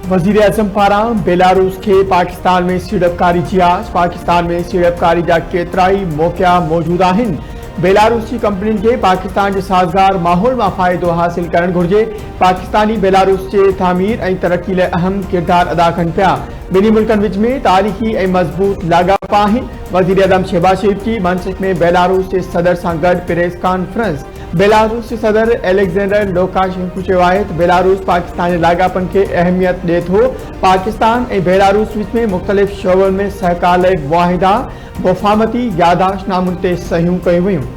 वजीर आजम पारा बेलारूस के पाकिस्तान में सीड़पकारी जी आज पाकिस्तान में सीड़पकारी जा केतराई मौक़ा मौजूद आहिनि। बेलारूसी कंपनियुनि खे पाकिस्तान के साज़गार माहौल में फ़ायदो हासिल करण घुर्जे। पाकिस्तानी बेलारूस के तामीर और तरक्की लाइ अहम किरदार अदा कनि पिया। बिन्हीं मुल्कनि विच में तारीख़ी और मज़बूत लाॻापा आहिनि। वज़ीर आज़म शहबाज शरीफ की मनसिक में बेलारूस के सदर सां गॾु प्रेस कॉन्फ्रेंस। बेलारूस के सदर एलेक्जेंडर लुकाशेंको चयो आहे त बेलारूस पाकिस्तानी लाॻापनि खे अहमियत ॾिए थो। पाकिस्तान और बेलारूस विच में मुख़्तलिफ़ शोबनि में सहकार लाइ मुआहिदा वफ़ामती याददाश्तनामुनि ते सहियूं कयूं वयूं।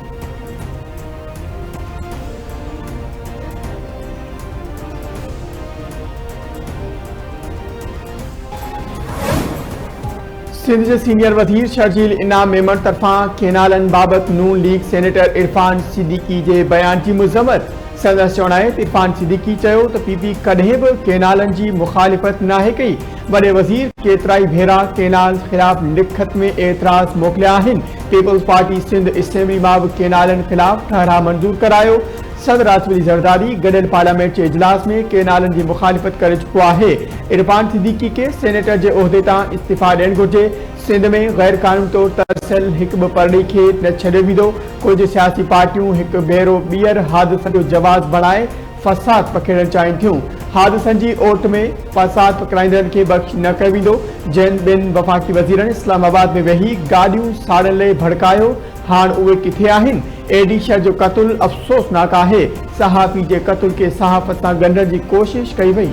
सिंध के सीनियर वज़ीर शर्जील इनाम मेमन तरफा केनालन बाबत नून लीग सेनेटर इरफान सिद्दीकी के बयान की मज़म्मत। संदसि चवणु आहे त इरफान सिद्दीकी चयो त पीपी कॾहिं बि केनालन की मुखालिफ़त नाहे कई। वॾे वज़ीर केतिराई भेरा केनाल ख़िलाफ़ लिखत में एतराज़ मोकिलिया आहिनि। पीपल्स पार्टी सिंध असेंबली मां बि केनालन ख़िलाफ़ ठहरा मंजूर करायो। सदर आसिफ अली ज़रदारी गॾियल पार्लियामेंट के इजलास में केनालन की मुखालिफ़त करे चुको आहे। इरफान सिद्दीकी के सेनेटर के उहदे तां इस्तीफ़ा ॾियणु घुर्जे। सिंध में गैर कानूनी तौर तरसल हिकु बि परड़ी खे न छॾियो वेंदो। कुछ सियासी पार्टियों एक भेरो ॿीहर हादसनि जो जवाब बणाए फसाद पखेड़ण चाहिनि थियूं। हादसनि की ओट में फसाद पकड़ाईंदड़नि खे बख़्श न कयो वेंदो। जिन ॿिनि वफ़ाक़ी वज़ीरनि इस्लामाबाद में वेही गाॾियूं साड़ण लाइ भड़कायो, हाणे उहे किथे आहिनि। एडिशर जो क़त्ल अफ़सोसनाक आहे। सहाफ़ी के क़त्ल के सहाफ़त सां ॻंढण की कोशिश कई वई।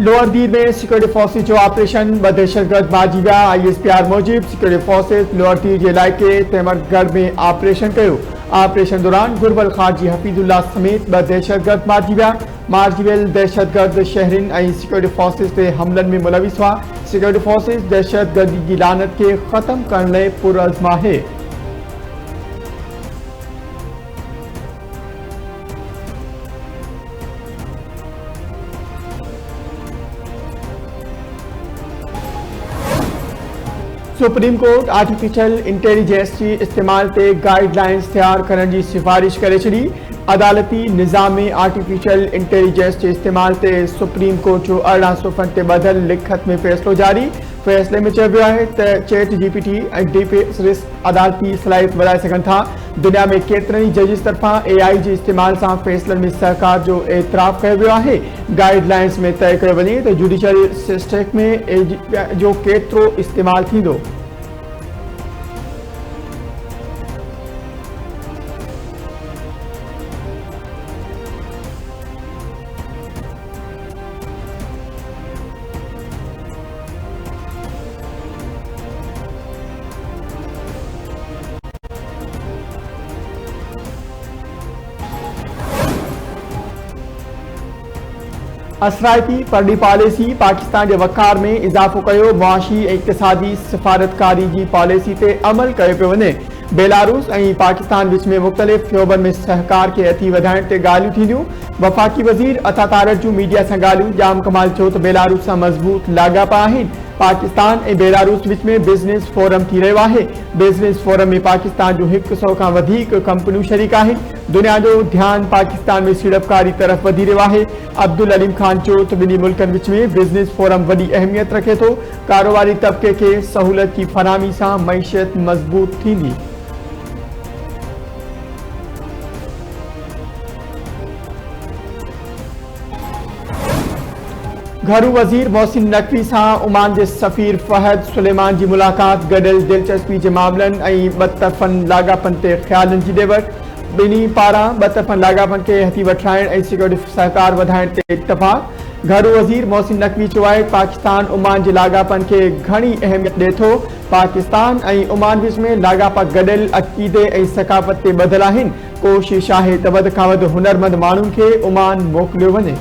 लोअर दीर में सिक्योरिटी फोर्सेज जो ऑपरेशन ब दहशतगर्द मारिजी विया। ISPR Mujib security forces lower दीर के इलाइक़े तेमरगढ़ में ऑपरेशन कयो। ऑपरेशन दौरान गुरबल खारजी हफीजुल्लाह समेत ब दहशतगर्द मारिजी विया। मारिजी वियल दहशतगर्द शहरिन और सिक्योरिटी फोर्सेज से हमलन में मुलविस हुआ। सिक्योरिटी फोर्सेज दहशतगर्दी की लानत के खत्म करने लाइ पुरअज़्म है। सुप्रीम कोर्ट आर्टिफिशियल इंटेलिजेंस की इस्तेमाल ते गाइडलाइंस तैयार करने की सिफारिश करे छड़ी। अदालती निज़ाम में आर्टिफिशियल इंटेलिजेंस के इस्तेमाल ते सुप्रीम कोर्ट जो 18 सुफ़न ते बदल लिखत में फैसलो जारी। फैसले में चयो वियो आहे त चैट GPT और डीप अदालती सलाहियत वधाए सघनि था। दुनिया में केतिरनि जजिस तरफा AI के इस्तेमाल से फैसलन में सहकार जो एतराफ़ कयो वियो आहे। गाइडलाइंस में तय कयो वञे त जुडिशल सिस्टम में AI जो केतिरो इस्तेमाल थींदो। असराइती परडी पॉलिसी पाकिस्तान के वक़ार में इजाफो कयो। मुआशी और इक़्तिसादी सफारतकारी की पॉलिसी ते अमल कयो पियो वञे। बेलारूस और पाकिस्तान विच में मुख़्तलिफ़ शोबन में सहकार के अती वधाइण ते ॻाल्हियूं थींदियूं। वफ़ाक़ी वज़ीर अता तारक जूं मीडिया सां ॻाल्हियूं। जाम कमाल चयो त बेलारूस सां मज़बूत लाॻापा आहिनि। पाकिस्तान और बेलारूस विच में बिज़नेस फोरम थी रहियो आहे। बिज़नेस फोरम में पाकिस्तान जो 100 खां वधीक कंपनियूं शरीक आहिनि। दुनिया जो ध्यान पाकिस्तान में सीड़पकारी तरफ वधी रहियो आहे। अब्दुल अलीम खान चयो त ॿिन्ही मुल्कनि विच में बिज़नेस फोरम वॾी अहमियत रखे थो। कारोबारी तबके के सहूलियत की फराहमी सां मईशत मज़बूत थींदी। घरू वज़ीर मोहसिन नकवी सां ओमान के सफ़ीर फहद सुलेमान की मुलाकात। गॾियल दिलचस्पी के मामलन और बतरफ़न लाॻापन ते ख़्यालन जी ॾेवट। बिन्हीं पारां बतरफ़न लाॻापन के हथी वठाइण और सिक्योरिटी सहकार वधाइण ते इत्तफ़ाक़। घरू वज़ीर मोहसिन नकवी चयो आहे पाकिस्तान ओमान के लाॻापन के घणी अहमियत ॾिए थो। पाकिस्तान और ओमान विच में लाॻापा गॾियल अक़ीदे और सक़ाफ़त ते ॿधल आहिनि। कोशिश आहे त वध खां वधि हुनरमंद माण्हुनि खे ओमान मोकिलियो वञे।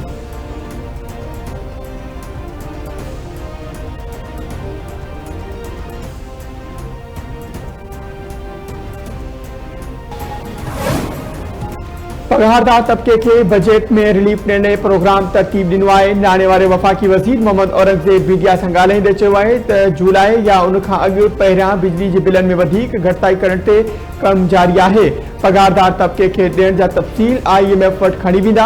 पघारदार तबके के बजट में रिलीफ निर्णय प्रोग्राम तरतीब ॾिनो आहे। नाणे वारे वफ़ाक़ी वज़ीर मोहम्मद औरंगज़ेब मीडिया सां ॻाल्हाईंदे चयो आहे त जुलाई या उन खां अॻु पहिरियां बिजली जे बिलनि में वधीक घटिताई करण ते कमु जारी आहे। पघारदार तबके खे ॾियण जा तफ़सील IMF वटि खणी वेंदा।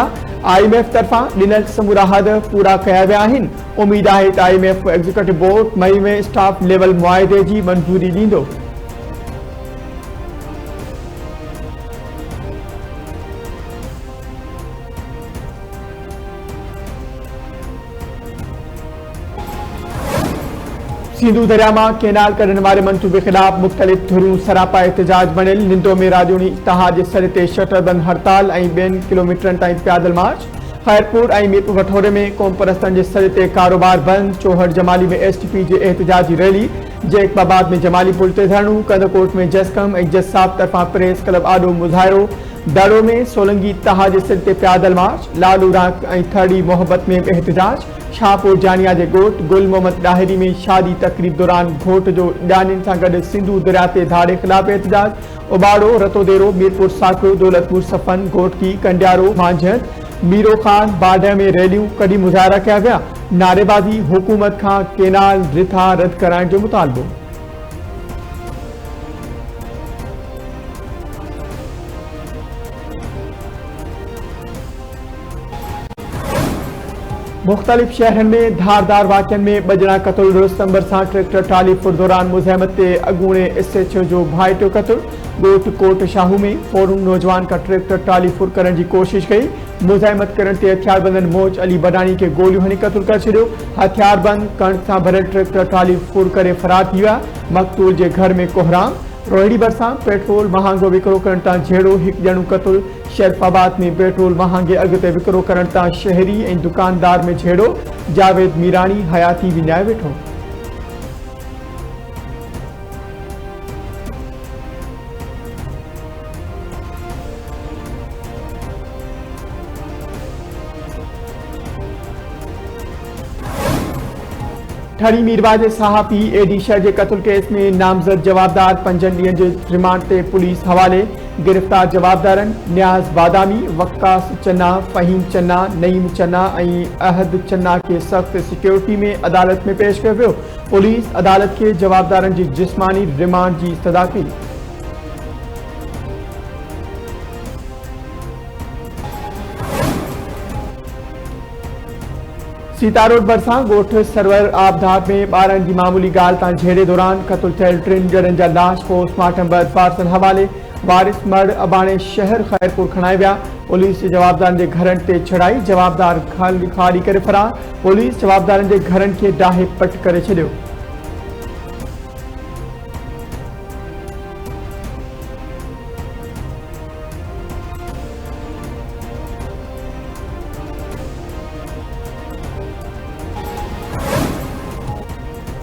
IMF तरफ़ां ॾिनल समूरा हद पूरा कया विया आहिनि। उमेद आहे त IMF एग्जीक्यूटिव बोर्ड मई में स्टाफ लेवल मुआहिदे जी मंज़ूरी ॾींदो। सिंधु दरिया में केनाल कढण वारे मंसूबे खिलाफ मुख्तलिफ धुरूं सरापा एहतजाज बणियल। निंदो में राजौनी इतिहाद जे सर ते शटरबंद हड़ताल ऐं 2 किलोमीटरनि ताईं पैदल मार्च। खैरपुर ऐं मीरपुर वठोरे में क़ौम परस्तनि जे सर ते कारोबार बंद। चौहर जमाली में STP जे एहतजाजी रैली। जैकबाबाद में जमाली पुल ते धरणो। कंदकोट में जसकम ऐं जसाब तरफ़ां प्रेस क्लब आॾो मुज़ाहिरो। दाड़ो में सोलंगी इतिहाद जे सर ते पैदल मार्च। लालू राग ऐं थड़ी मोहब्बत में एहतजाज। शाहपुर जानिया जे ॻोठ गुल मोहम्मद ॾाहिरी में शादी तकरीब दौरान घोट जो ॼाणियुनि सां गॾु सिंधु दरिया ते धाड़े ख़िलाफ़ एहतजाज। उबाड़ो रतोदेरो मीरपुर साखो दौलतपुर सफ़न गोटकी कंडियारो मांझंद मीरो खान बाडा में रैलियूं कढी मुज़ाहिरा कया विया। नारेबाज़ी हुकूमत खां केनाल रिथा रद्द कराइण जो मुतालबो। मुख्तलिफ शहरन में धारदार वाक़ियन में बजना कतल रुस्तम बरसां ट्रैक्टर ट्राली फुर दौरान मुज़ाहमत ते अगूणे SHO जो भाइटियो कतल। ॻोठ कोट शाहू में फोरुम नौजवान का ट्रैक्टर ट्राली फुर करण की कोशिश कई। मुज़ाहमत करण ते हथियारबंदन मोच अली बडानी के गोलियों हणी कतल कर छॾियो। हथियारबंद कणक सां भरियल ट्रैक्टर ट्राली फुर करे फरार थी विया। मक़तूल जे घर में कोहराम। रोहिड़ी बरसां पेट्रोल महांगो विकिरो करण तां झेड़ो हिकु ॼणो कतल। शरीफाबाद में पेट्रोल महांगे अघ ते विकिरो करण तां शहरी ऐं दुकानदार में झेड़ो। जावेद मीरानी हयाती विञाए वेठो। ठड़ी मीरवा जे साहबी एडीशा के कत्ल केस में नामजद जवाबदार 5 ॾींहनि जे रिमांड ते पुलिस हवाले। गिरफ्तार जवाबदारन न्याज बादामी, वक्कास चन्ना, फहीम चन्ना, नईम चन्ना ऐं अहद चन्ना के सख्त सिक्योरिटी में अदालत में पेश कयो वियो। पुलिस अदालत के जवाबदारन जी जिस्मानी रिमांड की इस्तदा कई। सीतारोड बरसां ॻोठ सरवर आबदार में 12 की मामूली गाल तां झेड़े दौरान कत्ल थियल 3 ॼणनि जा लाश पोस्टमार्टम बैदि फारसन हवाले। वारिस मर्द अबाणे शहर खैरपुर खणाए विया। पुलिस जवाबदारन के घरन ते छड़ाई। जवाबदार खाली करे फरार। पुलिस जवाबदारन के घरन के डाहे पट करे छॾियो।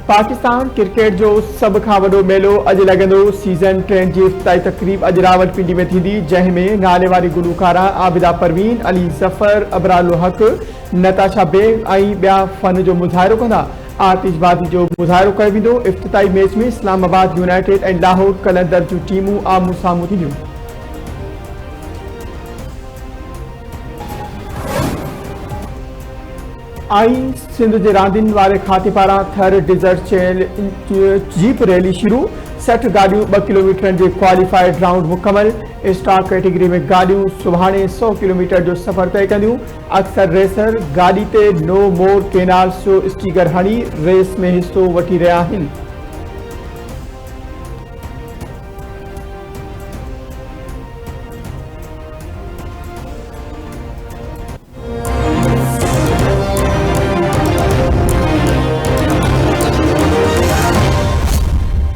पाकिस्तान क्रिकेट जो सब खां वॾो मेलो अॼु लॻंदो। सीज़न 3 जी इफ़्तिताही तक़रीब अॼु रावलपिंडी में थींदी, जंहिंमें नाले वारी गुलूकारा आबिदा परवीन, अली ज़फ़र, अबराल हक़, नताशा बेग ऐं ॿिया फ़न जो मुज़ाहिरो कंदा। आतिशबाज़ी जो मुज़ाहिरो कयो वेंदो। इफ़्तिताही मैच में इस्लामाबाद यूनाइटेड ऐं लाहौर कलंदर जूं टीमूं आम्हूं साम्हूं थींदियूं। सिंध के रांदियुनि वारे खाते पारां थर डिज़र्ट जीप रैली शुरू। 60 गाड़ियों 2 किलोमीटर के क्वालिफाइड राउंड मुकम्मल। स्टार कैटेगरी में गाड़ियों सुभाणे 100 किलोमीटर जो सफ़र तय कंदियूं। अक्सर रेसर गाड़ी ते नो मोर केनाल जो स्टिकर हणी रेस में हिस्सो वठी रहिया आहिनि।